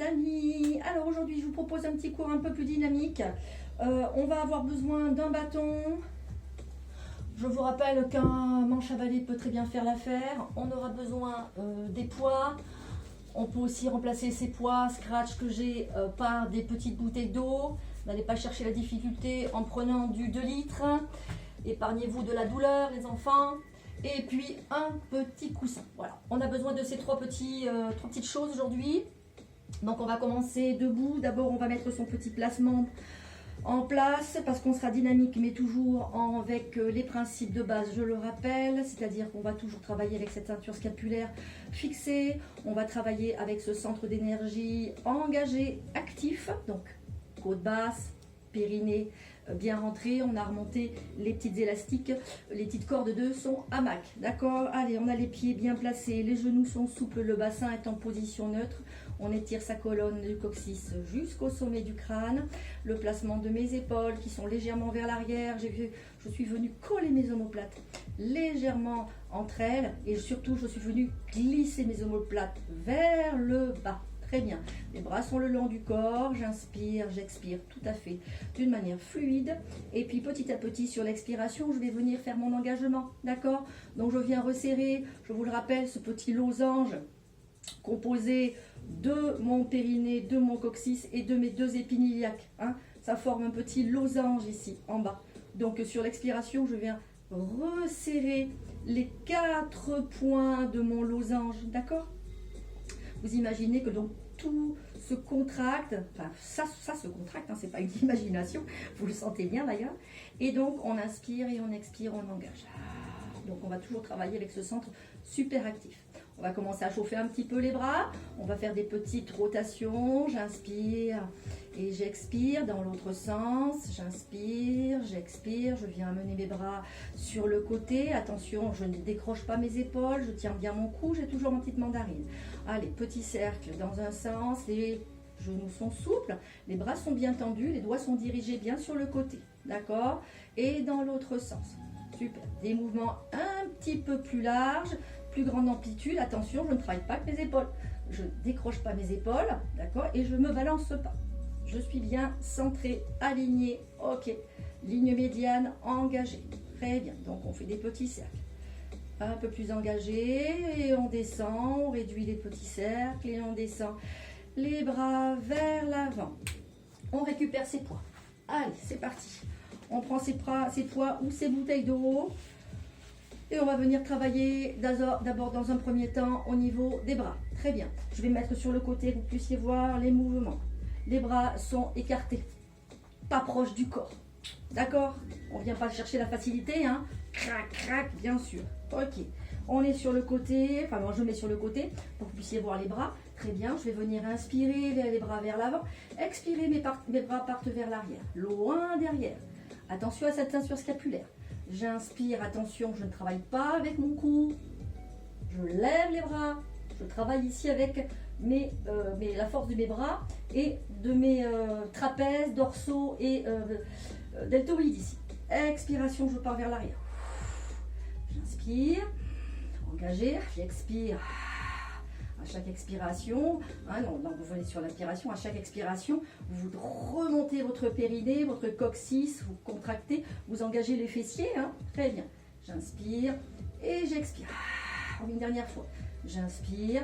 amis. Alors aujourd'hui je vous propose un petit cours un peu plus dynamique. On va avoir besoin d'un bâton. Je vous rappelle qu'un manche à balai peut très bien faire l'affaire. On aura besoin des poids. On peut aussi remplacer ces poids scratch que j'ai par des petites bouteilles d'eau. N'allez pas chercher la difficulté en prenant du 2 litres. Épargnez-vous de la douleur les enfants. Et puis un petit coussin. Voilà, on a besoin de ces trois petites choses aujourd'hui. Donc on va commencer debout. D'abord on va mettre son petit placement en place parce qu'on sera dynamique mais toujours avec les principes de base, je le rappelle, c'est-à-dire qu'on va toujours travailler avec cette ceinture scapulaire fixée, on va travailler avec ce centre d'énergie engagé, actif, donc côte basse, périnée bien rentré, on a remonté les petites élastiques, les petites cordes de son hamac, d'accord? Allez, on a les pieds bien placés, les genoux sont souples, le bassin est en position neutre, on étire sa colonne du coccyx jusqu'au sommet du crâne, le placement de mes épaules qui sont légèrement vers l'arrière, je suis venue coller mes omoplates légèrement entre elles et surtout je suis venue glisser mes omoplates vers le bas. Très bien, les bras sont le long du corps, j'inspire, j'expire, tout à fait, d'une manière fluide. Et puis petit à petit, sur l'expiration, je vais venir faire mon engagement, d'accord? Donc je viens resserrer, je vous le rappelle, ce petit losange composé de mon périnée, de mon coccyx et de mes deux épines iliaques. Hein? Ça forme un petit losange ici, en bas. Donc sur l'expiration, je viens resserrer les 4 points de mon losange, d'accord? Vous imaginez que donc tout se contracte, enfin ça se contracte, hein, c'est pas une imagination, vous le sentez bien d'ailleurs. Et donc on inspire et on expire, on engage. Donc on va toujours travailler avec ce centre super actif. On va commencer à chauffer un petit peu les bras, on va faire des petites rotations, j'inspire et j'expire dans l'autre sens, j'inspire, j'expire, je viens amener mes bras sur le côté, attention je ne décroche pas mes épaules, je tiens bien mon cou, j'ai toujours ma petite mandarine. Allez, petit cercle dans un sens, les genoux sont souples, les bras sont bien tendus, les doigts sont dirigés bien sur le côté, d'accord? Et dans l'autre sens, super, des mouvements un petit peu plus larges, plus grande amplitude, attention, je ne travaille pas avec mes épaules, je ne décroche pas mes épaules, d'accord, et je ne me balance pas. Je suis bien centré, aligné, ok, ligne médiane engagée, très bien, donc on fait des petits cercles, un peu plus engagés, et on descend, on réduit les petits cercles, et on descend les bras vers l'avant, on récupère ses poids, allez, c'est parti, on prend ses poids ou ses bouteilles d'eau, et on va venir travailler d'abord dans un premier temps au niveau des bras. Très bien. Je vais mettre sur le côté, que vous puissiez voir les mouvements. Les bras sont écartés, pas proches du corps. D'accord? On ne vient pas chercher la facilité, hein? Crac, crac, bien sûr. Ok. On est sur le côté, enfin moi je mets sur le côté pour que vous puissiez voir les bras. Très bien, je vais venir inspirer les bras vers l'avant. Expirer, mes bras partent vers l'arrière, loin derrière. Attention à cette ceinture scapulaire. J'inspire, attention, je ne travaille pas avec mon cou, je lève les bras, je travaille ici avec la force de mes bras et de mes trapèzes, dorsaux et deltoïdes ici. Expiration, je pars vers l'arrière. J'inspire, engagé, j'expire. À chaque expiration, hein, non, vous venez sur l'inspiration, à chaque expiration, vous remontez votre périnée, votre coccyx, vous contractez, vous engagez les fessiers, hein, très bien. J'inspire et j'expire. Une dernière fois. J'inspire,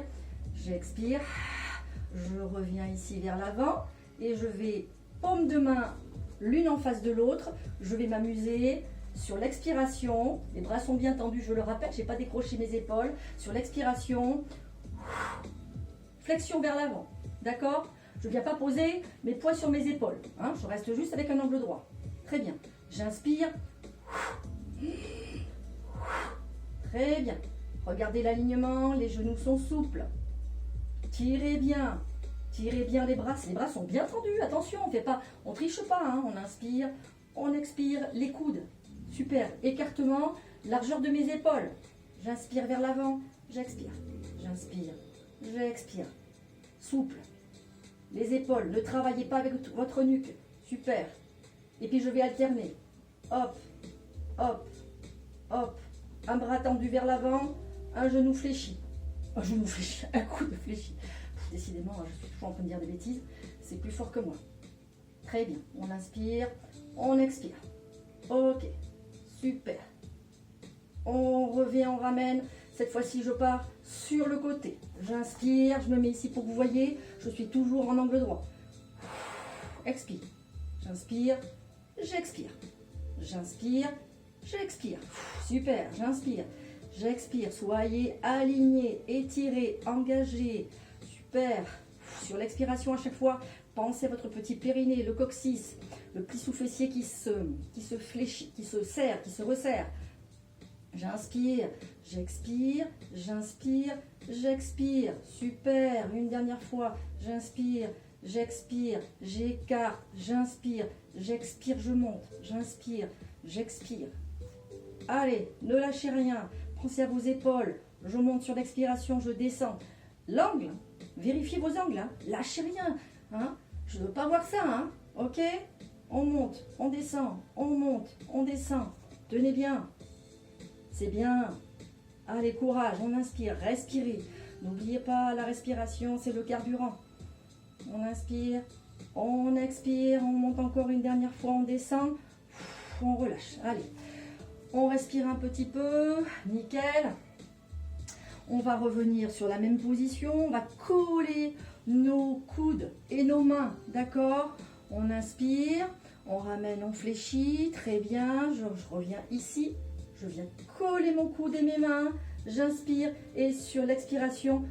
j'expire, je reviens ici vers l'avant et je vais, paume de main, l'une en face de l'autre, je vais m'amuser. Sur l'expiration, les bras sont bien tendus, je le rappelle, je n'ai pas décroché mes épaules. Sur l'expiration, flexion vers l'avant, d'accord? Je ne viens pas poser mes poids sur mes épaules, hein? Je reste juste avec un angle droit. Très bien, j'inspire. Très bien, regardez l'alignement, les genoux sont souples. Tirez bien les bras sont bien tendus, attention, on triche pas, hein? On inspire, on expire, les coudes. Super, écartement, largeur de mes épaules. J'inspire vers l'avant, j'expire, j'inspire, j'expire. Souple. Les épaules, ne travaillez pas avec votre nuque. Super. Et puis je vais alterner. Hop, hop, hop. Un bras tendu vers l'avant, un genou fléchi. Un genou fléchi, un coude fléchi. Décidément, je suis toujours en train de dire des bêtises. C'est plus fort que moi. Très bien. On inspire, on expire. Ok, super. On revient, on ramène. Cette fois-ci, je pars sur le côté. J'inspire, je me mets ici pour que vous voyez. Je suis toujours en angle droit. Expire. J'inspire, j'expire. J'inspire, j'expire. Super, j'inspire, j'expire. Soyez alignés, étirés, engagés. Super. Sur l'expiration à chaque fois, pensez à votre petit périnée, le coccyx, le pli sous-fessier qui se fléchit, qui se serre, qui se resserre. J'inspire, j'expire, j'inspire, j'expire. Super. Une dernière fois. J'inspire, j'expire, j'écarte, j'inspire, j'expire, je monte. J'inspire, j'expire. Allez, ne lâchez rien. Pensez à vos épaules. Je monte sur l'expiration, je descends. L'angle, vérifiez vos angles. Hein. Lâchez rien. Hein. Je ne veux pas voir ça. Hein. Ok? On monte, on descend, on monte, on descend. Tenez bien. C'est bien. Allez, courage, on inspire, respirez. N'oubliez pas, la respiration, c'est le carburant. On inspire, on expire, on monte encore une dernière fois, on descend, on relâche. Allez, on respire un petit peu, nickel. On va revenir sur la même position, on va coller nos coudes et nos mains, d'accord? On inspire, on ramène, on fléchit, très bien, je reviens ici. Je viens coller mon coude et mes mains. J'inspire et sur l'expiration,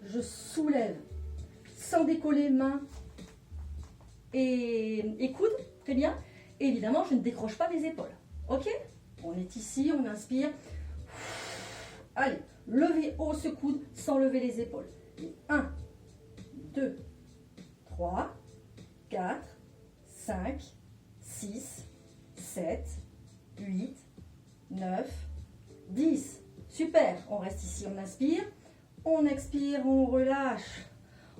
je soulève sans décoller mains et coudes. Très bien. Et évidemment, je ne décroche pas mes épaules. Ok? On est ici, on inspire. Allez, levez haut ce coude sans lever les épaules. Et 1, 2, 3, 4, 5, 6, 7, 8, 9, 10. Super. On reste ici, on inspire. On expire, on relâche.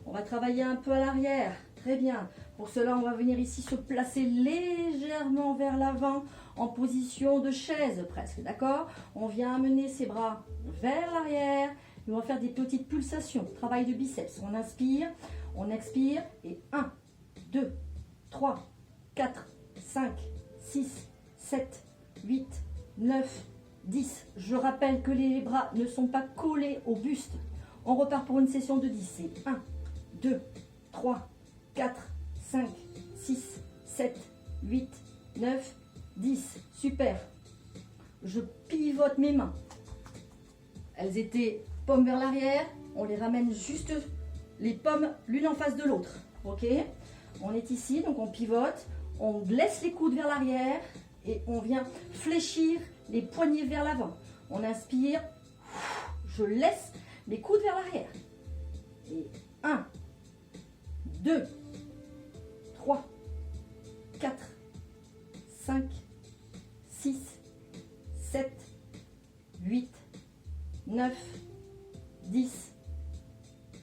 On va travailler un peu à l'arrière. Très bien. Pour cela, on va venir ici se placer légèrement vers l'avant en position de chaise presque. D'accord? On vient amener ses bras vers l'arrière. Et on va faire des petites pulsations. Travail de biceps. On inspire, on expire. Et 1, 2, 3, 4, 5, 6, 7, 8, 9, 10. Je rappelle que les bras ne sont pas collés au buste. On repart pour une session de 10. C'est 1, 2, 3, 4, 5, 6, 7, 8, 9, 10. Super. Je pivote mes mains. Elles étaient paumes vers l'arrière. On les ramène juste les paumes l'une en face de l'autre. Ok? On est ici, donc on pivote. On laisse les coudes vers l'arrière. Et on vient fléchir les poignets vers l'avant. On inspire. Je laisse les coudes vers l'arrière. Et 1, 2, 3, 4, 5, 6, 7, 8, 9, 10.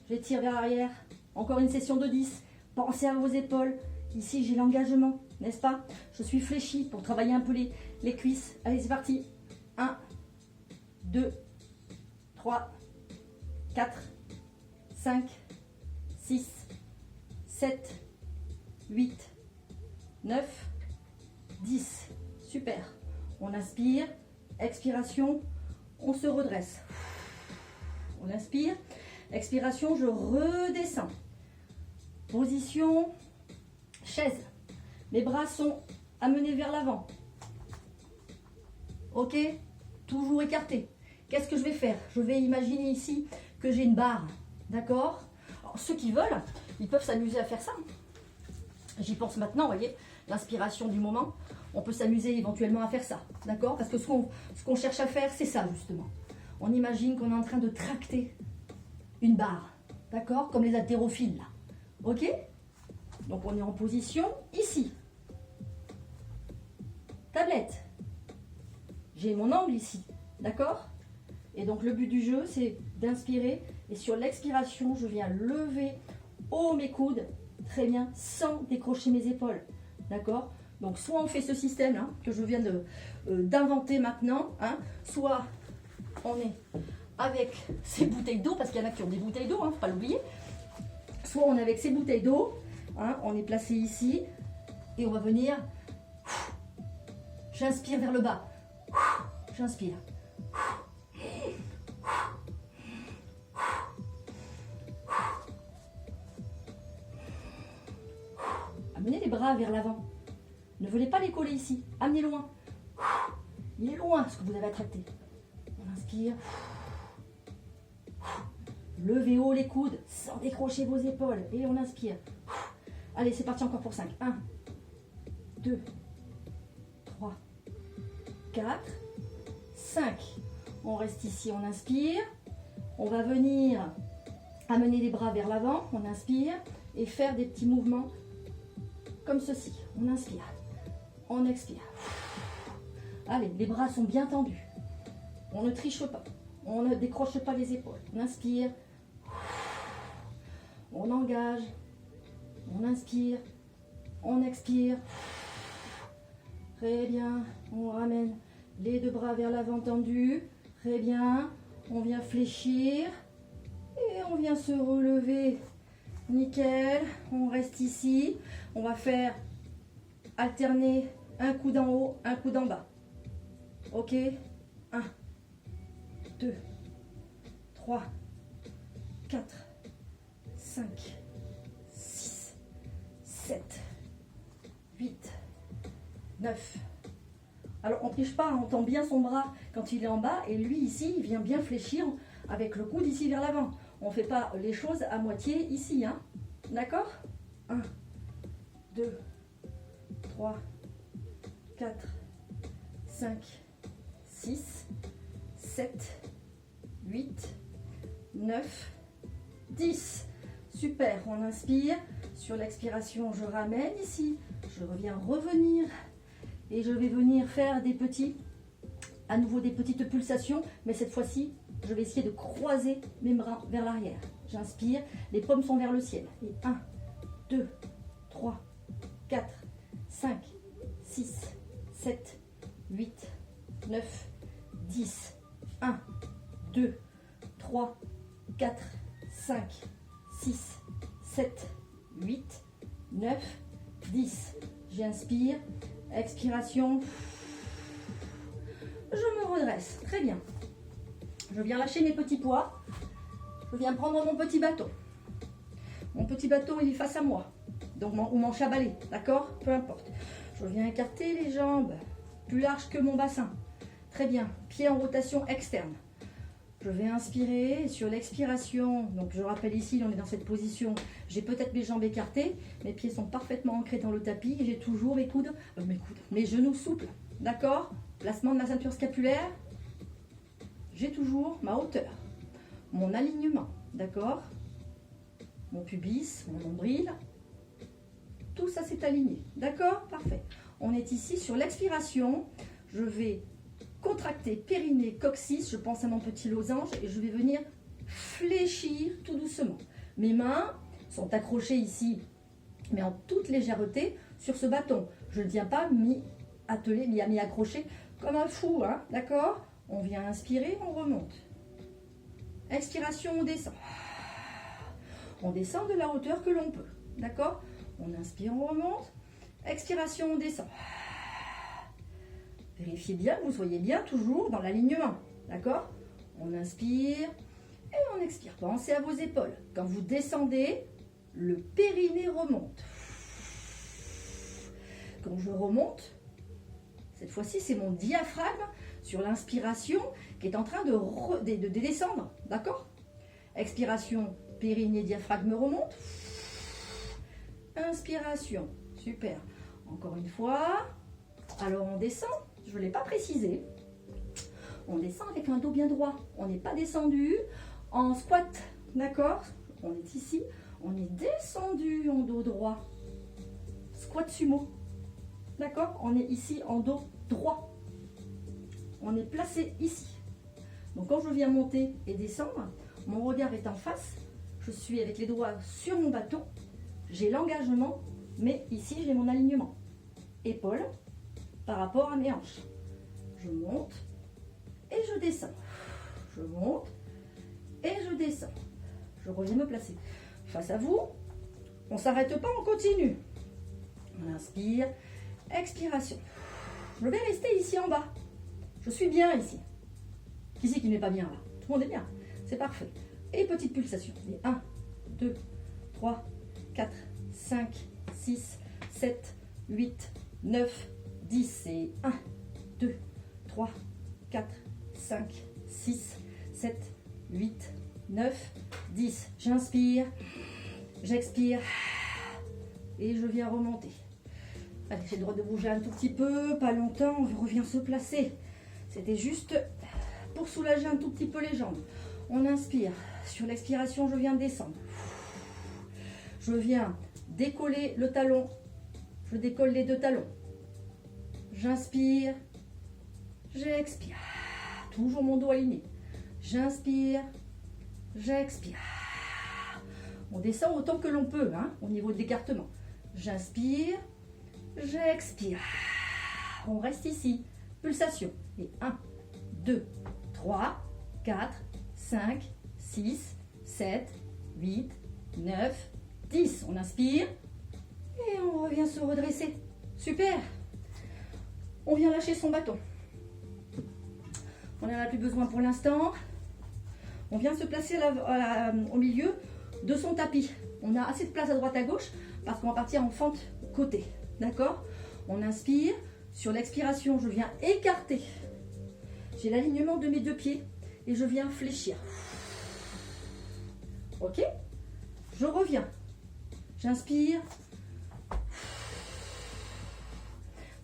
J'étire vers l'arrière. Encore une session de 10. Pensez à vos épaules. Ici, j'ai l'engagement, n'est-ce pas? Je suis fléchie pour travailler un peu les cuisses. Allez, c'est parti. 1, 2, 3, 4, 5, 6, 7, 8, 9, 10. Super. On inspire. Expiration. On se redresse. On inspire. Expiration, je redescends. Position chaise. Mes bras sont amenés vers l'avant. Ok? Toujours écartés. Qu'est-ce que je vais faire? Je vais imaginer ici que j'ai une barre. D'accord? Alors, ceux qui veulent, ils peuvent s'amuser à faire ça. J'y pense maintenant, vous voyez, l'inspiration du moment. On peut s'amuser éventuellement à faire ça. D'accord? Parce que ce qu'on cherche à faire, c'est ça justement. On imagine qu'on est en train de tracter une barre. D'accord? Comme les haltérophiles là. Ok? Donc on est en position ici. Tablette. J'ai mon angle ici. D'accord? Et donc le but du jeu, c'est d'inspirer. Et sur l'expiration, je viens lever haut mes coudes. Très bien. Sans décrocher mes épaules. D'accord? Donc soit on fait ce système là, que je viens d'inventer maintenant. Hein, soit on est avec ses bouteilles d'eau, parce qu'il y en a qui ont des bouteilles d'eau, hein, faut pas l'oublier. Soit on est avec ses bouteilles d'eau, hein, on est placé ici, et on va venir, j'inspire vers le bas, j'inspire. Amenez les bras vers l'avant. Ne venez pas les coller ici. Amenez loin. Il est loin ce que vous avez attracté. On inspire. Levez haut les coudes sans décrocher vos épaules. Et on inspire. Allez, c'est parti encore pour 5. 1, 2, 3, 4, 5. On reste ici, on inspire. On va venir amener les bras vers l'avant. On inspire. Et faire des petits mouvements comme ceci. On inspire. On expire. Allez, les bras sont bien tendus. On ne triche pas. On ne décroche pas les épaules. On inspire. On engage. On inspire. On expire. Très bien. On ramène les deux bras vers l'avant tendus. Très bien. On vient fléchir. Et on vient se relever. Nickel. On reste ici. On va faire alterner un coup d'en haut, un coup d'en bas. Ok, 1, 2, 3, 4, 5, 6, 7, 8, 9. Alors on ne triche pas, on tend bien son bras quand il est en bas et lui ici, il vient bien fléchir avec le coude ici vers l'avant. On ne fait pas les choses à moitié ici, hein. D'accord? 1, 2, 3, 4, 5, 6, 7, 8, 9, 10. Super, on inspire. Sur l'expiration, je ramène ici. Je reviens revenir. Et je vais venir faire des petits, à nouveau des petites pulsations. Mais cette fois-ci, je vais essayer de croiser mes bras vers l'arrière. J'inspire, les paumes sont vers le ciel. Et 1, 2, 3, 4, 5, 6, 7, 8, 9, 10. 1, 2, 3, 4, 5, 6, 7, 8, 9, 10. J'inspire. Expiration. Je me redresse. Très bien. Je viens lâcher mes petits poids. Je viens prendre mon petit bâton. Mon petit bâton, il est face à moi. Donc, ou mon chabalet. D'accord? Peu importe. Je viens écarter les jambes plus larges que mon bassin. Très bien. Pieds en rotation externe. Je vais inspirer. Et sur l'expiration, donc je rappelle ici, on est dans cette position. J'ai peut-être mes jambes écartées. Mes pieds sont parfaitement ancrés dans le tapis. Et j'ai toujours mes genoux souples. D'accord? Placement de la ceinture scapulaire. J'ai toujours ma hauteur. Mon alignement. D'accord? Mon pubis, mon nombril. Tout ça s'est aligné. D'accord? Parfait. On est ici sur l'expiration. Je vais contracter périnée, coccyx. Je pense à mon petit losange et je vais venir fléchir tout doucement. Mes mains sont accrochées ici, mais en toute légèreté sur ce bâton. Je ne viens pas m'y atteler, m'y accrocher comme un fou. Hein? D'accord? On vient inspirer, on remonte. Expiration, on descend. On descend de la hauteur que l'on peut. D'accord? On inspire, on remonte. Expiration, on descend. Vérifiez bien que vous soyez bien toujours dans l'alignement. D'accord? On inspire et on expire. Pensez à vos épaules. Quand vous descendez, le périnée remonte. Quand je remonte, cette fois-ci, c'est mon diaphragme sur l'inspiration qui est en train de descendre. D'accord? Expiration, périnée, diaphragme remonte. Inspiration. Super. Encore une fois. Alors on descend. Je ne l'ai pas précisé. On descend avec un dos bien droit. On n'est pas descendu en squat. D'accord? On est ici. On est descendu en dos droit. Squat sumo. D'accord? On est ici en dos droit. On est placé ici. Donc quand je viens monter et descendre, mon regard est en face. Je suis avec les doigts sur mon bâton. J'ai l'engagement, mais ici j'ai mon alignement. Épaules par rapport à mes hanches. Je monte et je descends. Je monte, et je descends. Je reviens me placer face à vous. On ne s'arrête pas, on continue. On inspire, expiration. Je vais rester ici en bas. Je suis bien ici. Qui c'est qui n'est pas bien là? Tout le monde est bien. C'est parfait. Et petite pulsation. Et 1, 2, 3, 4, 5, 6, 7, 8, 9, 10. Et 1, 2, 3, 4, 5, 6, 7, 8, 9, 10. J'inspire, j'expire et je viens remonter. Allez, j'ai le droit de bouger un tout petit peu, pas longtemps, on revient se placer. C'était juste pour soulager un tout petit peu les jambes. On inspire, sur l'expiration, je viens descendre. Je viens décoller le talon, je décolle les deux talons. J'inspire, j'expire. Toujours mon dos aligné. J'inspire, j'expire. On descend autant que l'on peut, hein, au niveau de l'écartement. J'inspire, j'expire. On reste ici. Pulsation. Et 1, 2, 3, 4, 5, 6, 7, 8, 9, 10. On inspire et on revient se redresser. Super. On vient lâcher son bâton. On n'en a plus besoin pour l'instant. On vient se placer au milieu de son tapis. On a assez de place à droite à gauche parce qu'on va partir en fente côté. D'accord? On inspire. Sur l'expiration, je viens écarter. J'ai l'alignement de mes deux pieds et je viens fléchir. Ok? Je reviens. J'inspire.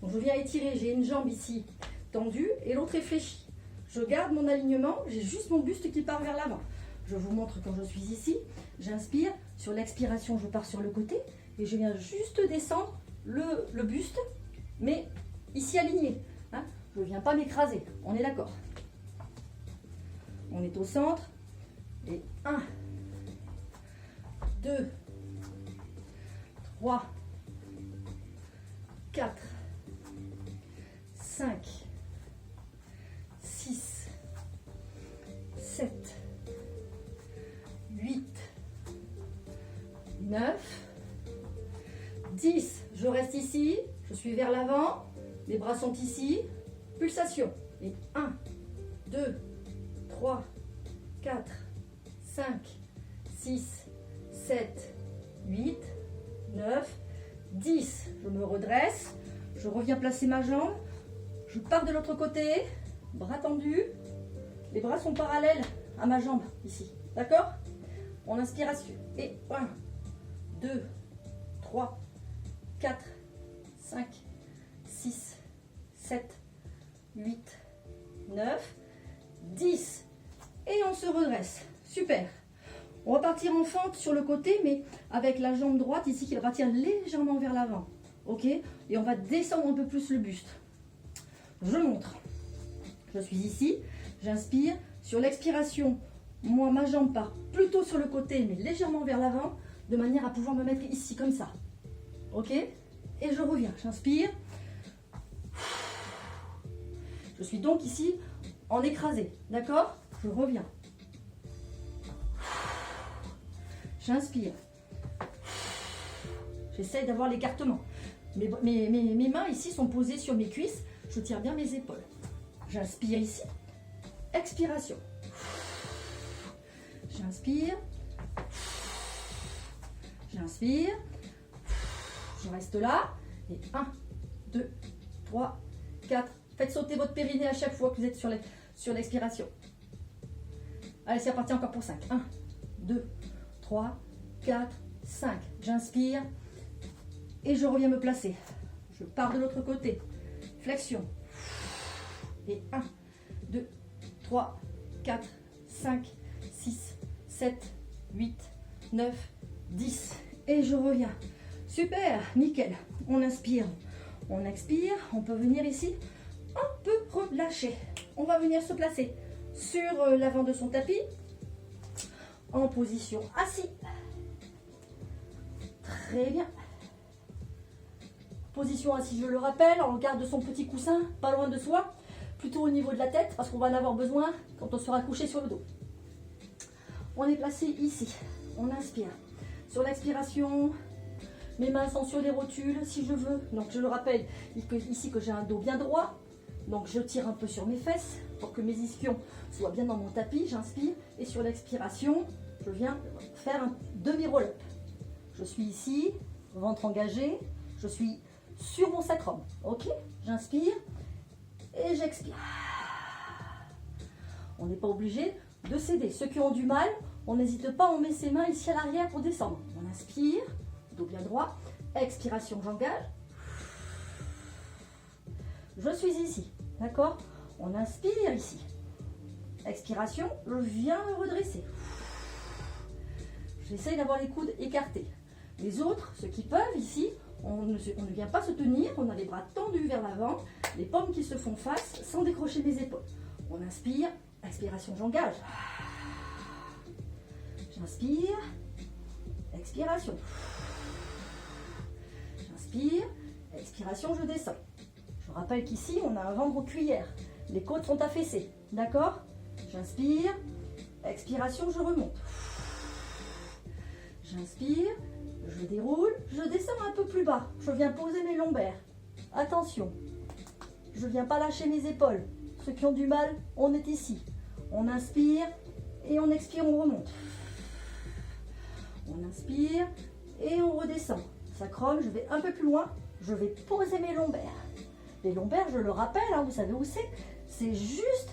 Donc je viens étirer. J'ai une jambe ici tendue et l'autre est fléchie. Je garde mon alignement. J'ai juste mon buste qui part vers l'avant. Je vous montre quand je suis ici. J'inspire. Sur l'expiration, je pars sur le côté et je viens juste descendre le buste, mais ici aligné. Hein, je ne viens pas m'écraser. On est d'accord? On est au centre. Et 1, 2, 3, 4, 5, 6, 7, 8, 9, 10. Je reste ici, je suis vers l'avant, les bras sont ici, pulsation. Et 1, 2, 3, 4, 5, 6, 7, 8, 9, 10. Je me redresse, je reviens placer ma jambe, je pars de l'autre côté, bras tendus, les bras sont parallèles à ma jambe ici. D'accord? On inspiration. Et 1, 2, 3, 4, 5, 6, 7, 8, 9, 10. Et on se redresse. Super. On va partir en fente sur le côté, mais avec la jambe droite ici qui va partir légèrement vers l'avant. Ok? Et on va descendre un peu plus le buste. Je montre. Je suis ici. J'inspire. Sur l'expiration, moi, ma jambe part plutôt sur le côté, mais légèrement vers l'avant, de manière à pouvoir me mettre ici, comme ça. Ok? Et je reviens. J'inspire. Je suis donc ici en écrasé. D'accord? Je reviens. J'inspire. J'essaye d'avoir l'écartement. Mes mains ici sont posées sur mes cuisses. Je tire bien mes épaules. J'inspire ici. Expiration. J'inspire. J'inspire. Je reste là. Et 1, 2, 3, 4. Faites sauter votre périnée à chaque fois que vous êtes sur l'expiration. Allez, c'est reparti encore pour 5. 1, 2, 3, 4, 5. J'inspire. Et je reviens me placer. Je pars de l'autre côté. Flexion. Et 1, 2, 3, 4, 5, 6, 7, 8, 9, 10. Et je reviens. Super, nickel. On inspire, on expire. On peut venir ici un peu relâcher. On va venir se placer sur l'avant de son tapis en position assis. Très bien. Position assise, je le rappelle, on garde son petit coussin pas loin de soi, plutôt au niveau de la tête parce qu'on va en avoir besoin quand on sera couché sur le dos. On est placé ici. On inspire. Sur l'expiration, mes mains sont sur les rotules si je veux. Donc je le rappelle ici que j'ai un dos bien droit. Donc je tire un peu sur mes fesses pour que mes ischions soient bien dans mon tapis. J'inspire et sur l'expiration, je viens faire un demi-roll-up. Je suis ici, ventre engagé. Je suis sur mon sacrum. Ok? J'inspire et j'expire. On n'est pas obligé de céder. Ceux qui ont du mal, on n'hésite pas, on met ses mains ici à l'arrière pour descendre. On inspire, dos bien droit. Expiration, j'engage. Je suis ici, d'accord? On inspire ici. Expiration, je viens me redresser. J'essaye d'avoir les coudes écartés. Les autres, ceux qui peuvent ici, on ne vient pas se tenir, on a les bras tendus vers l'avant, les paumes qui se font face sans décrocher mes épaules. On inspire, expiration, j'engage. J'inspire, expiration. J'inspire, expiration, je descends. Je rappelle qu'ici, on a un ventre aux cuillères. Les côtes sont affaissées, d'accord? J'inspire, expiration, je remonte. J'inspire, je déroule, je descends un peu plus bas. Je viens poser mes lombaires. Attention, je ne viens pas lâcher mes épaules. Ceux qui ont du mal, on est ici. On inspire et on expire, on remonte. On inspire et on redescend. Sacrum, je vais un peu plus loin. Je vais poser mes lombaires. Les lombaires, je le rappelle, hein, vous savez où c'est? C'est juste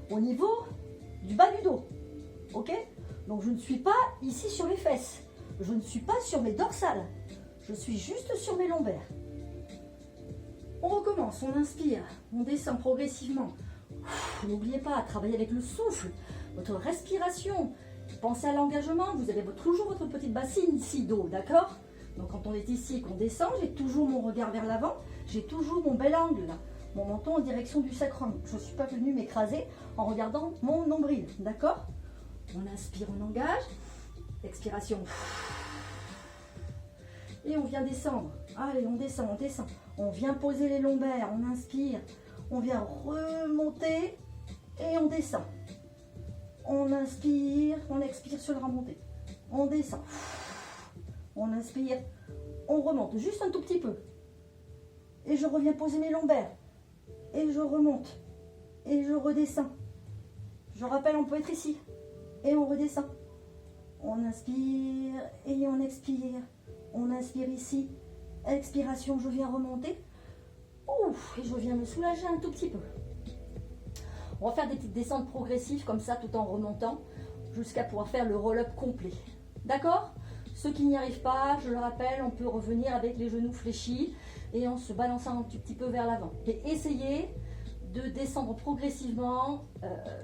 au niveau du bas du dos. Ok? Donc je ne suis pas ici sur les fesses. Je ne suis pas sur mes dorsales. Je suis juste sur mes lombaires. On recommence, on inspire, on descend progressivement. N'oubliez pas, travailler avec le souffle, votre respiration. Pensez à l'engagement, vous avez toujours votre petite bassine ici d'eau, d'accord? Donc quand on est ici et qu'on descend, j'ai toujours mon regard vers l'avant, j'ai toujours mon bel angle là, mon menton en direction du sacrum. Je ne suis pas venue m'écraser en regardant mon nombril, d'accord? On inspire, on engage, expiration. Et on vient descendre. Allez, on descend, on descend. On vient poser les lombaires, on inspire, on vient remonter et on descend. On inspire, on expire sur la remontée. On descend. On inspire, on remonte juste un tout petit peu. Et je reviens poser mes lombaires. Et je remonte. Et je redescends. Je rappelle, on peut être ici. Et on redescend. On inspire et on expire. On inspire ici. Expiration, je viens remonter. Ouf, et je viens me soulager un tout petit peu. On va faire des petites descentes progressives comme ça tout en remontant jusqu'à pouvoir faire le roll-up complet. D'accord? Ceux qui n'y arrivent pas, je le rappelle, on peut revenir avec les genoux fléchis et en se balançant un petit peu vers l'avant. Et essayez de descendre progressivement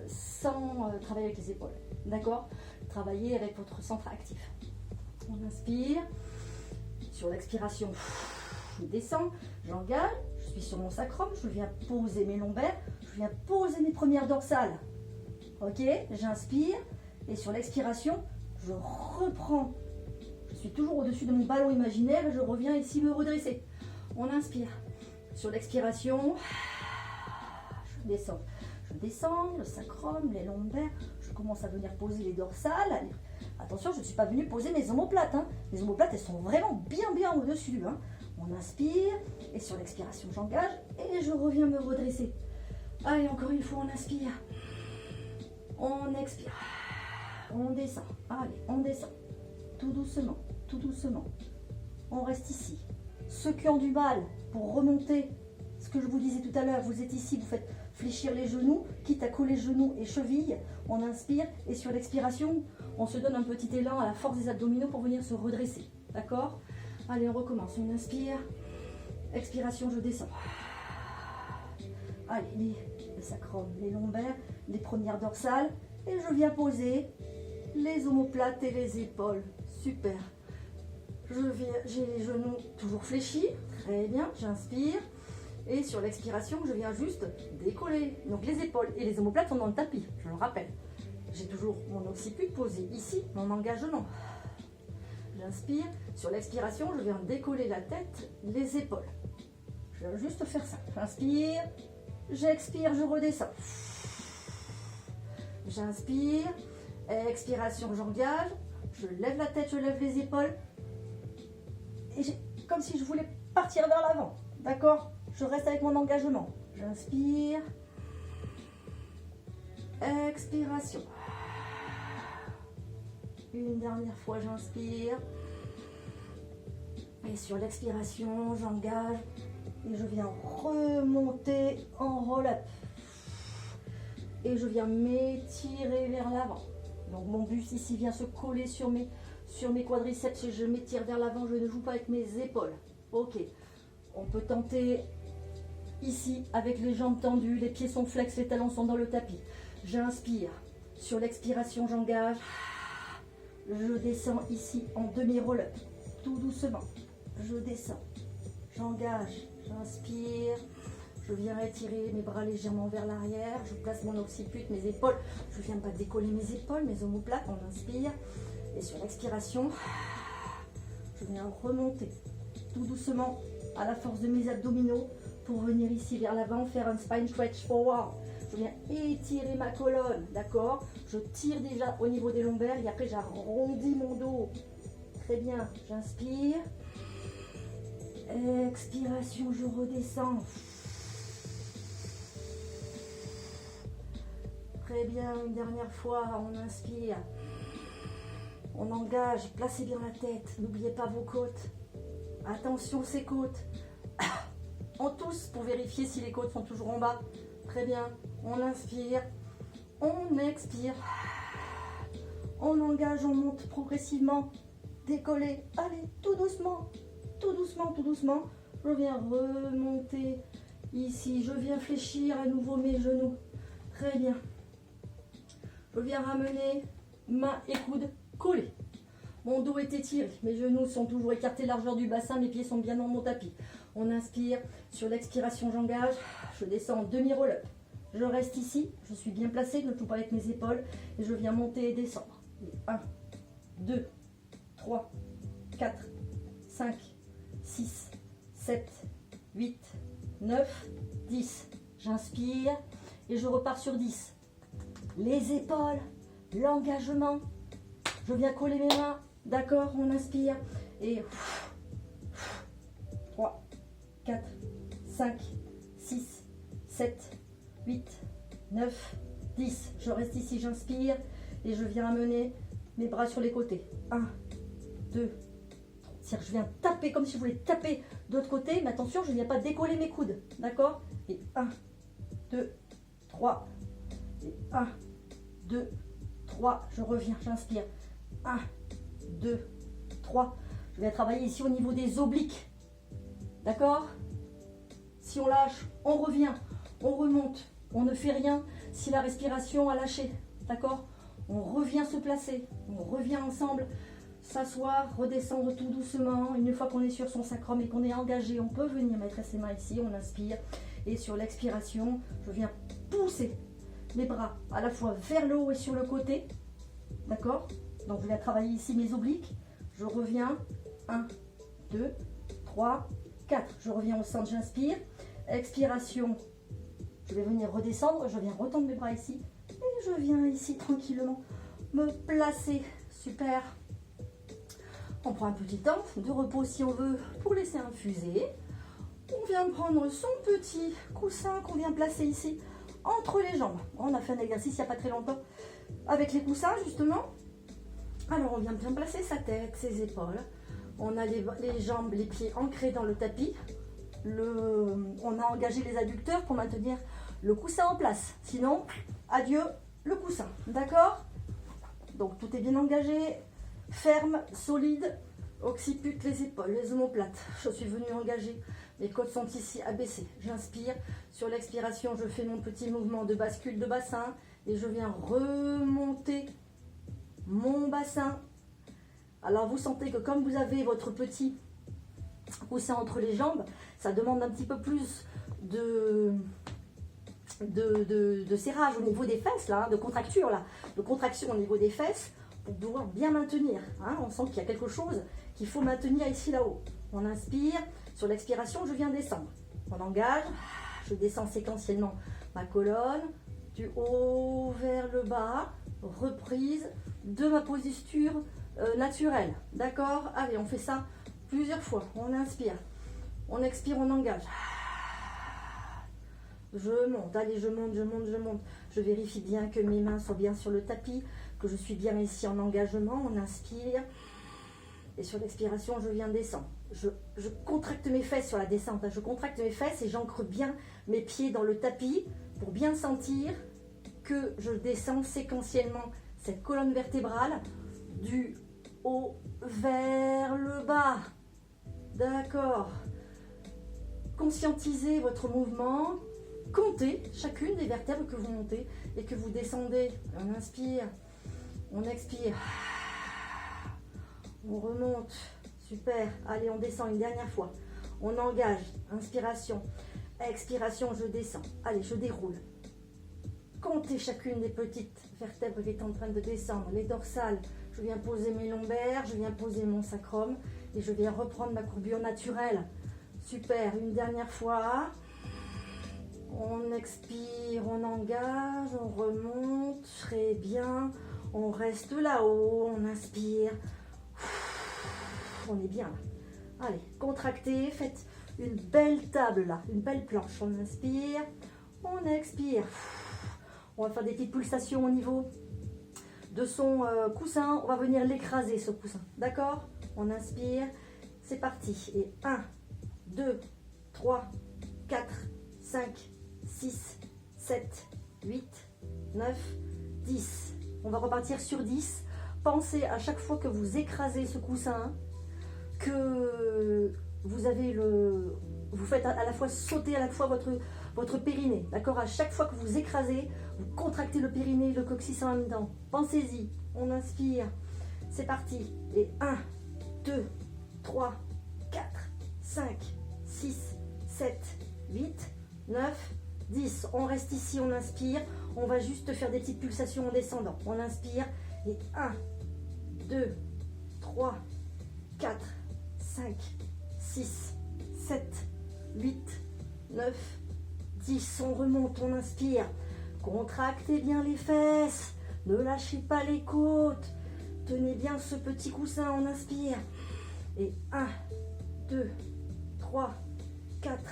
sans travailler avec les épaules. D'accord? Travaillez avec votre centre actif. On inspire. Sur l'expiration, je descends, j'engage, je suis sur mon sacrum, je viens poser mes lombaires, je viens poser mes premières dorsales. Ok, j'inspire et sur l'expiration, je reprends. Je suis toujours au-dessus de mon ballon imaginaire et je reviens ici me redresser. On inspire. Sur l'expiration, je descends, le sacrum, les lombaires, je commence à venir poser les dorsales. Allez. Attention, je ne suis pas venue poser mes omoplates. Hein. Les omoplates, elles sont vraiment bien au-dessus. Hein. On inspire et sur l'expiration, j'engage et je reviens me redresser. Allez, encore une fois, on inspire. On expire. On descend. Allez, on descend. Tout doucement, tout doucement. On reste ici. Ceux qui ont du mal pour remonter, ce que je vous disais tout à l'heure, vous êtes ici, vous faites fléchir les genoux, quitte à coller genoux et chevilles. On inspire et sur l'expiration, on se donne un petit élan à la force des abdominaux pour venir se redresser. D'accord? Allez, on recommence. On inspire. Expiration, je descends. Allez, le sacrum, les lombaires, les premières dorsales. Et je viens poser les omoplates et les épaules. Super. J'ai les genoux toujours fléchis. Très bien, j'inspire. Et sur l'expiration, je viens juste décoller. Donc les épaules et les omoplates sont dans le tapis, je le rappelle. J'ai toujours mon occiput posé ici, mon engagement. J'inspire. Sur l'expiration, je viens décoller la tête, les épaules. Je viens juste faire ça. J'inspire, j'expire, je redescends. J'inspire, Expiration, j'engage. Je lève la tête, je lève les épaules. Et comme si je voulais partir vers l'avant. D'accord? Je reste avec mon engagement. J'inspire. Expiration. Une dernière fois, j'inspire. Et sur l'expiration, j'engage. Et je viens remonter en roll-up. Et je viens m'étirer vers l'avant. Donc mon buste ici vient se coller sur mes quadriceps et je m'étire vers l'avant. Je ne joue pas avec mes épaules. Ok. On peut tenter ici avec les jambes tendues. Les pieds sont flex, les talons sont dans le tapis. J'inspire. Sur l'expiration, j'engage. Je descends ici en demi-roll-up. Tout doucement. Je descends. J'engage. J'inspire. Je viens étirer mes bras légèrement vers l'arrière. Je place mon occiput, mes épaules. Je ne viens pas décoller mes épaules, mes omoplates. On inspire. Et sur l'expiration, je viens remonter tout doucement à la force de mes abdominaux pour venir ici vers l'avant, faire un spine stretch forward. Je viens étirer ma colonne, d'accord? Je tire déjà au niveau des lombaires et après j'arrondis mon dos. Très bien, j'inspire. Expiration, je redescends. Très bien, une dernière fois, on inspire. On engage, placez bien la tête. N'oubliez pas vos côtes. Attention ces côtes. On tousse pour vérifier si les côtes sont toujours en bas. Très bien, on inspire. On expire. On engage, on monte progressivement. Décoller. Allez, tout doucement. Tout doucement, tout doucement. Je viens remonter ici. Je viens fléchir à nouveau mes genoux. Très bien. Je viens ramener mains et coudes collés. Mon dos est étiré. Mes genoux sont toujours écartés largeur du bassin. Mes pieds sont bien dans mon tapis. On inspire. Sur l'expiration, j'engage. Je descends en demi-roll-up. Je reste ici. Je suis bien placée. Je ne joue pas avec mes épaules. Et je viens monter et descendre. 1, 2, 3, 4, 5, 6, 7, 8, 9, 10. J'inspire et je repars sur 10. Les épaules, l'engagement. Je viens coller mes mains. D'accord, on inspire. Et 3, 4, 5, 6, 7, 8, 9, 10. Je reste ici, j'inspire. Et je viens amener mes bras sur les côtés. 1, 2, c'est-à-dire je viens taper comme si je voulais taper de l'autre côté, mais attention, je ne viens pas décoller mes coudes, d'accord? Et 1, 2, 3, et 1, 2, 3, je reviens, j'inspire. 1, 2, 3, je vais travailler ici au niveau des obliques, d'accord? Si on lâche, on revient, on remonte, on ne fait rien si la respiration a lâché, d'accord? On revient se placer, on revient ensemble. S'asseoir, redescendre tout doucement. Une fois qu'on est sur son sacrum et qu'on est engagé, on peut venir mettre ses mains ici, on inspire. Et sur l'expiration, je viens pousser mes bras à la fois vers le haut et sur le côté. D'accord? Donc je viens travailler ici mes obliques. Je reviens. 1, 2, 3, 4. Je reviens au centre, j'inspire. Expiration, je vais venir redescendre. Je viens retendre mes bras ici. Et je viens ici tranquillement me placer. Super. On prend un petit temps de repos si on veut pour laisser infuser. On vient prendre son petit coussin qu'on vient placer ici entre les jambes. On a fait un exercice il n'y a pas très longtemps avec les coussins justement. Alors on vient bien placer sa tête, ses épaules. On a les jambes, les pieds ancrés dans le tapis. On a engagé les adducteurs pour maintenir le coussin en place. Sinon, adieu le coussin. D'accord? Donc tout est bien engagé. Ferme, solide, occiput les épaules, les omoplates. Je suis venue engager. Mes côtes sont ici abaissées. J'inspire. Sur l'expiration, je fais mon petit mouvement de bascule de bassin et je viens remonter mon bassin. Alors vous sentez que comme vous avez votre petit coussin entre les jambes, ça demande un petit peu plus de serrage au niveau des fesses, là, de contracture, là, de contraction au niveau des fesses. Pour pouvoir bien maintenir, hein. On sent qu'il y a quelque chose qu'il faut maintenir ici là-haut. On inspire, sur l'expiration je viens descendre. On engage, je descends séquentiellement ma colonne, du haut vers le bas, reprise de ma posture naturelle. D'accord? Allez, on fait ça plusieurs fois. On inspire, on expire, on engage. Je monte, allez, je monte, je monte, je monte. Je vérifie bien que mes mains sont bien sur le tapis, que je suis bien ici en engagement. On inspire. Et sur l'expiration, je viens descendre. Je contracte mes fesses sur la descente. Je contracte mes fesses et j'ancre bien mes pieds dans le tapis pour bien sentir que je descends séquentiellement cette colonne vertébrale du haut vers le bas. D'accord. Conscientisez votre mouvement. Comptez chacune des vertèbres que vous montez et que vous descendez. On inspire, on expire. On remonte, super. Allez, on descend une dernière fois. On engage, inspiration, expiration, je descends. Allez, je déroule. Comptez chacune des petites vertèbres qui est en train de descendre. Les dorsales, je viens poser mes lombaires, je viens poser mon sacrum et je viens reprendre ma courbure naturelle. Super, une dernière fois. On expire, on engage, on remonte, très bien. On reste là-haut, on inspire. On est bien là. Allez, contractez, faites une belle table là, une belle planche. On inspire, on expire. On va faire des petites pulsations au niveau de son coussin. On va venir l'écraser ce coussin. D'accord? On inspire, c'est parti. Et 1, 2, 3, 4, 5, 6, 7, 8, 9, 10. On va repartir sur 10. Pensez à chaque fois que vous écrasez ce coussin que vous avez vous faites à la fois sauter à la fois votre périnée. D'accord? À chaque fois que vous écrasez, vous contractez le périnée et le coccyx en même temps. Pensez-y. On inspire. C'est parti. Et 1, 2, 3, 4, 5, 6, 7, 8, 9, 10. On reste ici, on inspire. On va juste faire des petites pulsations en descendant. On inspire. Et 1, 2, 3, 4, 5, 6, 7, 8, 9, 10. On remonte, on inspire. Contractez bien les fesses. Ne lâchez pas les côtes. Tenez bien ce petit coussin, on inspire. Et 1, 2, 3, 4,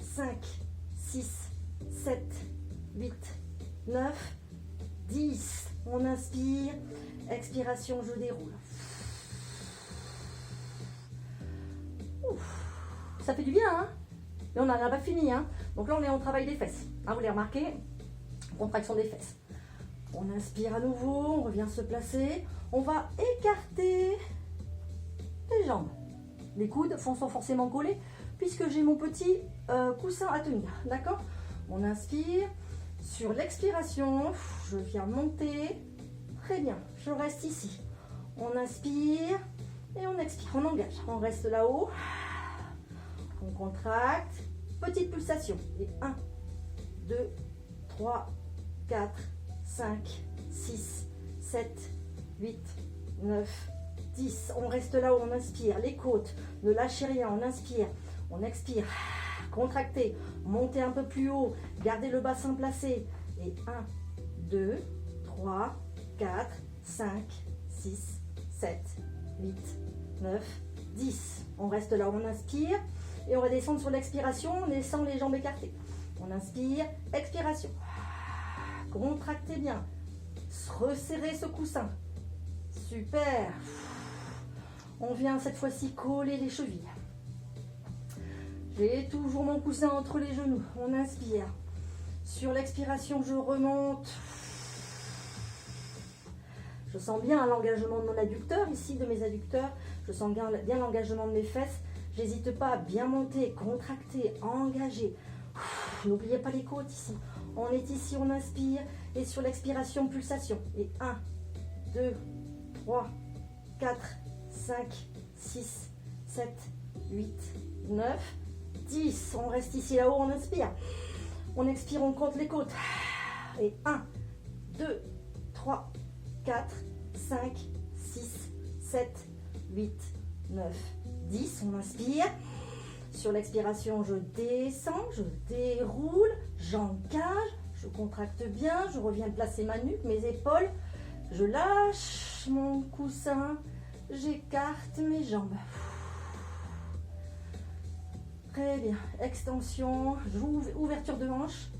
5, 6, 7, 8, 9, 10. On inspire. Expiration, je déroule. Ouf. Ça fait du bien, hein? Mais on n'en a pas fini, hein? Donc là, on est en travail des fesses. Hein, vous les remarquez? Contraction des fesses. On inspire à nouveau, on revient se placer. On va écarter les jambes. Les coudes sont forcément collés puisque j'ai mon petit coussin à tenir. D'accord? On inspire. Sur l'expiration, je viens monter. Très bien, je reste ici. On inspire et on expire. On engage. On reste là-haut. On contracte. Petite pulsation. Et 1, 2, 3, 4, 5, 6, 7, 8, 9, 10. On reste là où on inspire. Les côtes, ne lâchez rien. On inspire. On expire. Contractez. Montez un peu plus haut. Gardez le bassin placé. Et 1, 2, 3, 4, 5, 6, 7, 8, 9, 10. On reste là où on inspire. Et on va descendre sur l'expiration. On descend les jambes écartées. On inspire. Expiration. Contractez bien. Resserrez ce coussin. Super. On vient cette fois-ci coller les chevilles. J'ai toujours mon coussin entre les genoux. On inspire. Sur l'expiration, je remonte. Je sens bien l'engagement de mon adducteur, ici de mes adducteurs. Je sens bien l'engagement de mes fesses. J'hésite pas à bien monter, contracter, engager. N'oubliez pas les côtes ici. On est ici, on inspire. Et sur l'expiration, pulsation. Et 1, 2, 3, 4, 5, 6, 7, 8, 9, 10. On reste ici là-haut, on inspire. On expire, on compte les côtes. Et 1, 2, 3, 4, 5, 6, 7, 8, 9, 10. On inspire. Sur l'expiration, je descends, je déroule, j'engage, je contracte bien, je reviens placer ma nuque, mes épaules. Je lâche mon coussin, j'écarte mes jambes. Très bien, extension, ouverture de hanche.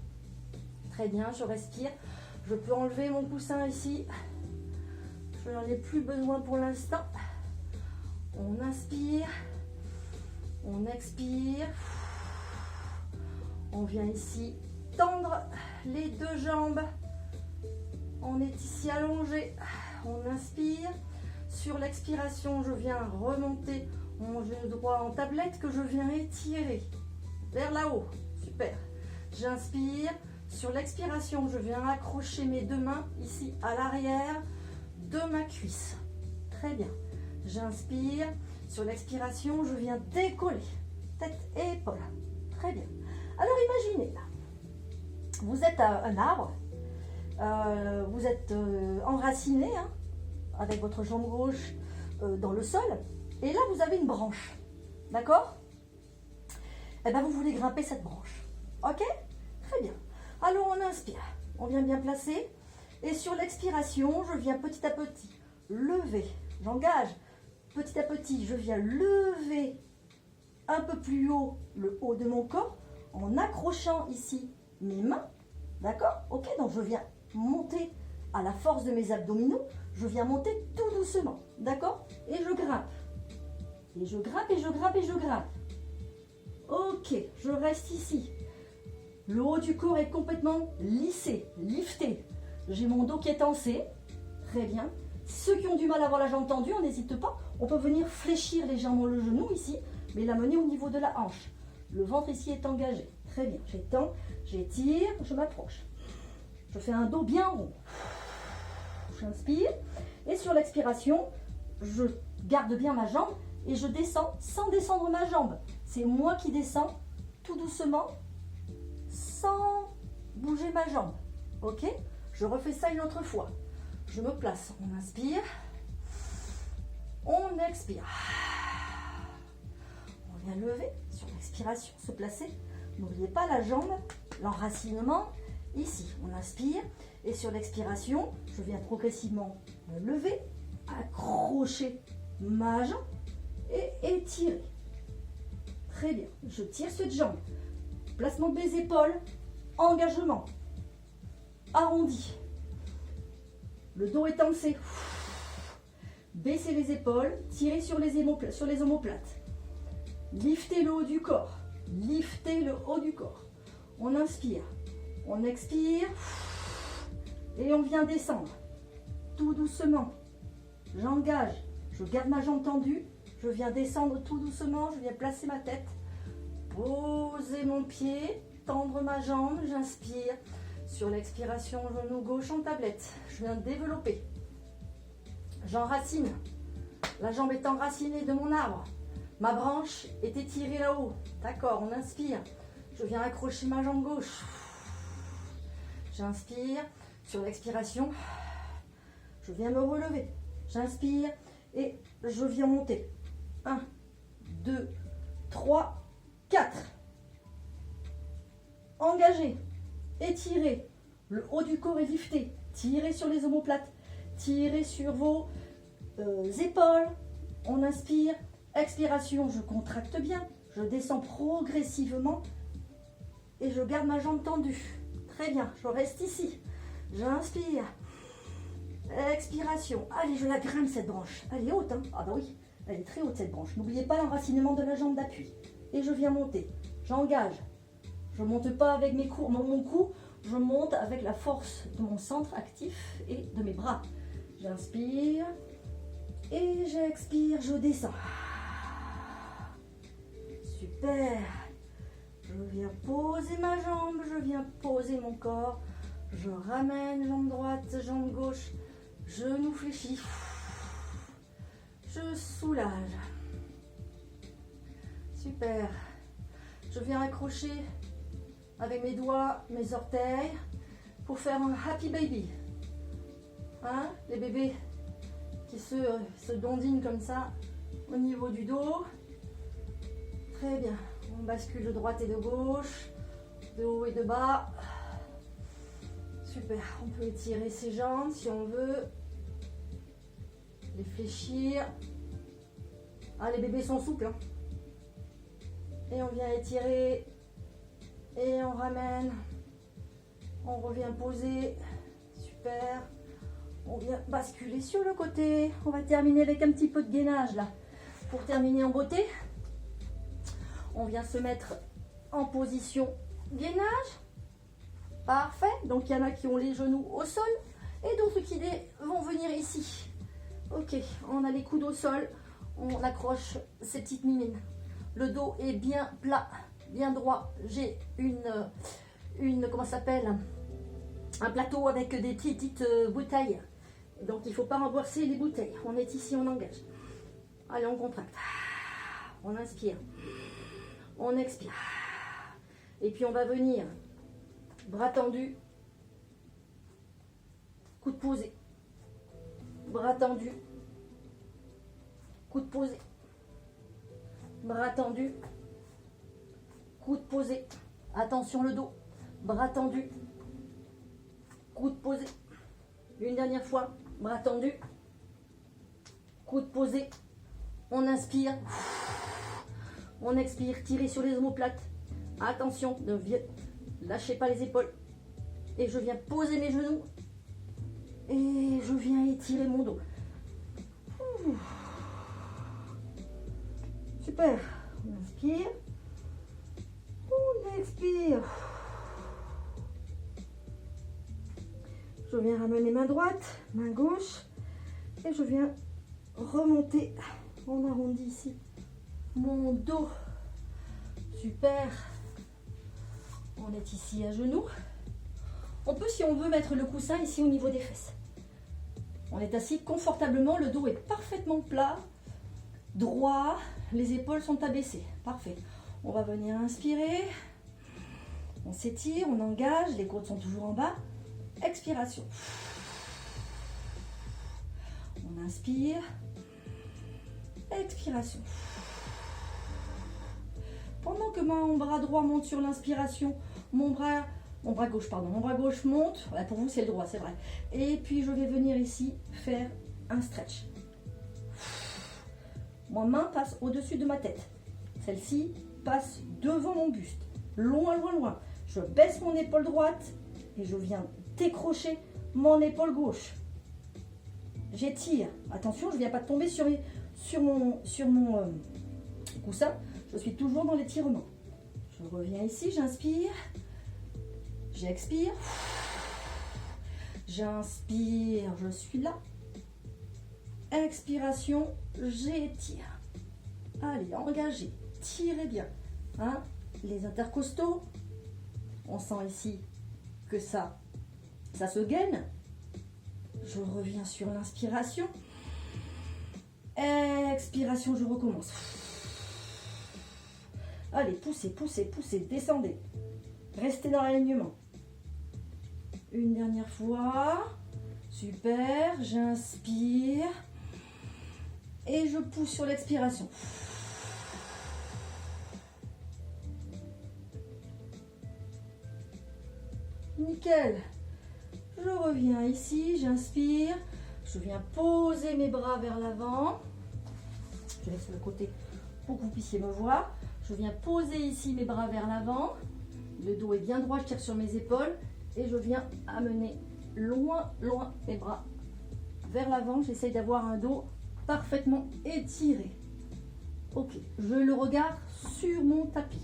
Très bien, je respire. Je peux enlever mon coussin ici. Je n'en ai plus besoin pour l'instant. On inspire, on expire. On vient ici tendre les deux jambes. On est ici allongé. On inspire. Sur l'expiration, je viens remonter mon genou droit en tablette que je viens étirer vers là-haut. Super. J'inspire. Sur l'expiration, je viens accrocher mes deux mains ici à l'arrière de ma cuisse. Très bien. J'inspire. Sur l'expiration, je viens décoller. Tête et épaules. Très bien. Alors imaginez, vous êtes à un arbre. Vous êtes enraciné hein, avec votre jambe gauche dans le sol. Et là, vous avez une branche. D'accord? Eh bien, vous voulez grimper cette branche. Ok? Très bien. Alors, on inspire. On vient bien placer. Et sur l'expiration, je viens petit à petit lever. J'engage. Petit à petit, je viens lever un peu plus haut le haut de mon corps en accrochant ici mes mains. D'accord? Ok? Donc, je viens monter à la force de mes abdominaux. Je viens monter tout doucement. D'accord? Et je grimpe. Et je grimpe, et je grimpe, et je grimpe. Ok, je reste ici. Le haut du corps est complètement lissé, lifté. J'ai mon dos qui est tensé. Très bien. Ceux qui ont du mal à avoir la jambe tendue, on n'hésite pas. On peut venir fléchir légèrement le genou ici, mais l'amener au niveau de la hanche. Le ventre ici est engagé. Très bien. J'étends, j'étire, je m'approche. Je fais un dos bien rond. J'inspire. Et sur l'expiration, je garde bien ma jambe et je descends sans descendre ma jambe. C'est moi qui descends tout doucement sans bouger ma jambe. Ok? Je refais ça une autre fois. Je me place. On inspire. On expire. On vient lever sur l'expiration, se placer. N'oubliez pas la jambe, l'enracinement. Ici, on inspire. Et sur l'expiration, je viens progressivement me lever, accrocher ma jambe et étirer. Très bien. Je tire cette jambe. Placement des épaules. Engagement. Arrondi. Le dos est tensé. Baissez les épaules. Tirez sur les omoplates. Liftez le haut du corps. Liftez le haut du corps. On inspire. On expire. Et on vient descendre. Tout doucement. J'engage. Je garde ma jambe tendue. Je viens descendre tout doucement. Je viens placer ma tête. Poser mon pied. Tendre ma jambe. J'inspire. Sur l'expiration, genou gauche en tablette. Je viens développer. J'enracine. La jambe est enracinée de mon arbre. Ma branche est étirée là-haut. D'accord, on inspire. Je viens accrocher ma jambe gauche. J'inspire. Sur l'expiration, je viens me relever. J'inspire et je viens monter. 1, 2, 3, 4. Engagez. Étirez. Le haut du corps est lifté. Tirez sur les omoplates. Tirez sur vos épaules. On inspire. Expiration, je contracte bien. Je descends progressivement. Et je garde ma jambe tendue. Très bien, je reste ici. J'inspire. Expiration. Allez, je la grimpe cette branche. Elle est haute, hein? Ah bah oui, elle est très haute cette branche. N'oubliez pas l'enracinement de la jambe d'appui. Et je viens monter. J'engage. Je ne monte pas avec mon cou. Je monte avec la force de mon centre actif et de mes bras. J'inspire. Et j'expire. Je descends. Super. Je viens poser ma jambe. Je viens poser mon corps. Je ramène jambe droite, jambe gauche, genou fléchi. Je soulage. Super. Je viens accrocher avec mes doigts, mes orteils pour faire un happy baby. Hein? Les bébés qui se dandinent comme ça au niveau du dos. Très bien. On bascule de droite et de gauche, de haut et de bas. Super, on peut étirer ses jambes si on veut. les fléchir. Ah, les bébés sont souples. Hein. Et on vient étirer. Et on ramène. On revient poser. Super. On vient basculer sur le côté. On va terminer avec un petit peu de gainage là. Pour terminer en beauté. On vient se mettre en position gainage. Parfait. Donc il y en a qui ont les genoux au sol. Et d'autres qui vont venir ici. Ok. On a les coudes au sol. On accroche ces petites mimines. Le dos est bien plat, bien droit. J'ai comment ça s'appelle, un plateau avec des petites bouteilles. Donc il ne faut pas renverser les bouteilles. On est ici, on engage. Allez, on contracte. On inspire. On expire. Et puis on va venir. Bras tendus. Coude posé. Bras tendus. Coude posé. Bras tendus. Coude posé. Attention le dos. Bras tendus. Coude posé. Une dernière fois. Bras tendus. Coude posé. On inspire. On expire. Tirez sur les omoplates. Attention. Ne lâchez pas les épaules. Et je viens poser mes genoux. Et je viens étirer mon dos. Super. On inspire. On expire. Je viens ramener main droite, main gauche. Et je viens remonter. On arrondit ici mon dos. Super. On est ici à genoux. On peut, si on veut, mettre le coussin ici au niveau des fesses. On est assis confortablement. Le dos est parfaitement plat. Droit. Les épaules sont abaissées. Parfait. On va venir inspirer. On s'étire, on engage. Les côtes sont toujours en bas. Expiration. On inspire. Expiration. Pendant que mon bras droit monte sur l'inspiration, mon bras gauche monte. Voilà, pour vous, c'est le droit, c'est vrai. Et puis, je vais venir ici faire un stretch. Ma main passe au-dessus de ma tête. Celle-ci passe devant mon buste. Loin, loin, loin. Je baisse mon épaule droite et je viens décrocher mon épaule gauche. J'étire. Attention, je ne viens pas tomber sur mon coussin. Je suis toujours dans l'étirement. Je reviens ici, j'inspire. J'expire. J'inspire, je suis là. Expiration, j'étire. Allez, engagez, tirez bien. Hein? Les intercostaux. On sent ici que ça se gaine. Je reviens sur l'inspiration. Expiration, je recommence. Allez, poussez, poussez, poussez, descendez. Restez dans l'alignement. Une dernière fois. Super, j'inspire. Et je pousse sur l'expiration. Nickel. Je reviens ici, j'inspire. Je viens poser mes bras vers l'avant. Je laisse le côté pour que vous puissiez me voir. Je viens poser ici mes bras vers l'avant. Le dos est bien droit, je tire sur mes épaules. Et je viens amener loin, loin mes bras vers l'avant. J'essaye d'avoir un dos parfaitement étiré. Ok, je le regarde sur mon tapis.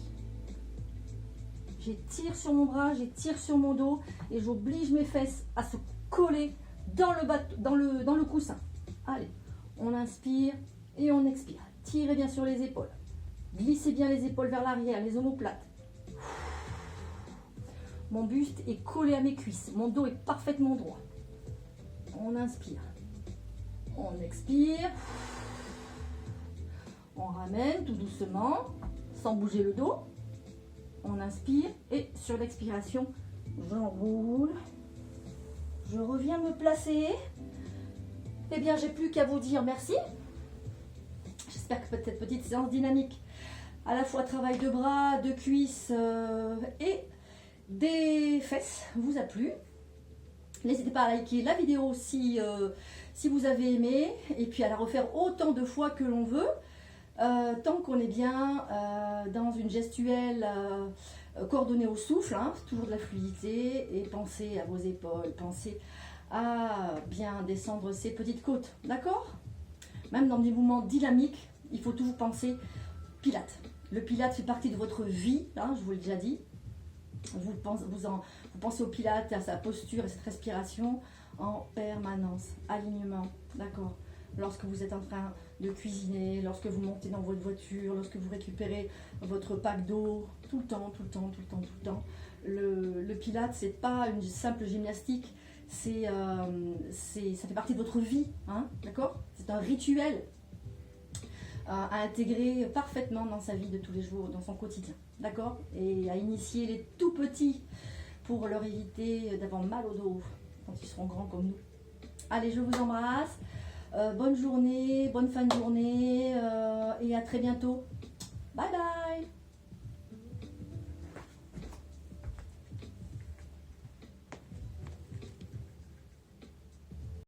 J'étire sur mon bras, j'étire sur mon dos et j'oblige mes fesses à se coller dans le coussin. Allez, on inspire et on expire. Tirez bien sur les épaules. Glissez bien les épaules vers l'arrière, les omoplates. Mon buste est collé à mes cuisses. Mon dos est parfaitement droit. On inspire. On expire. On ramène tout doucement, sans bouger le dos. On inspire et sur l'expiration, j'enroule. Je reviens me placer. Eh bien, j'ai plus qu'à vous dire merci. J'espère que cette petite séance dynamique, à la fois travail de bras, de cuisses et des fesses, vous a plu. N'hésitez pas à liker la vidéo si si vous avez aimé, et puis à la refaire autant de fois que l'on veut, tant qu'on est bien dans une gestuelle coordonnée au souffle, hein, toujours de la fluidité, et pensez à vos épaules, pensez à bien descendre ces petites côtes, d'accord? Même dans des mouvements dynamiques, il faut toujours penser Pilates. Le Pilates fait partie de votre vie, hein, je vous l'ai déjà dit. Vous pensez au Pilates, à sa posture, à cette respiration en permanence. Alignement, d'accord? Lorsque vous êtes en train de cuisiner, lorsque vous montez dans votre voiture, lorsque vous récupérez votre pack d'eau, tout le temps, tout le temps, tout le temps, tout le temps. Le Pilates, c'est pas une simple gymnastique, ça fait partie de votre vie, hein, d'accord? C'est un rituel à intégrer parfaitement dans sa vie de tous les jours, dans son quotidien, d'accord? Et à initier les tout petits pour leur éviter d'avoir mal au dos quand ils seront grands comme nous. Allez, je vous embrasse. Bonne journée, bonne fin de journée et à très bientôt. Bye bye.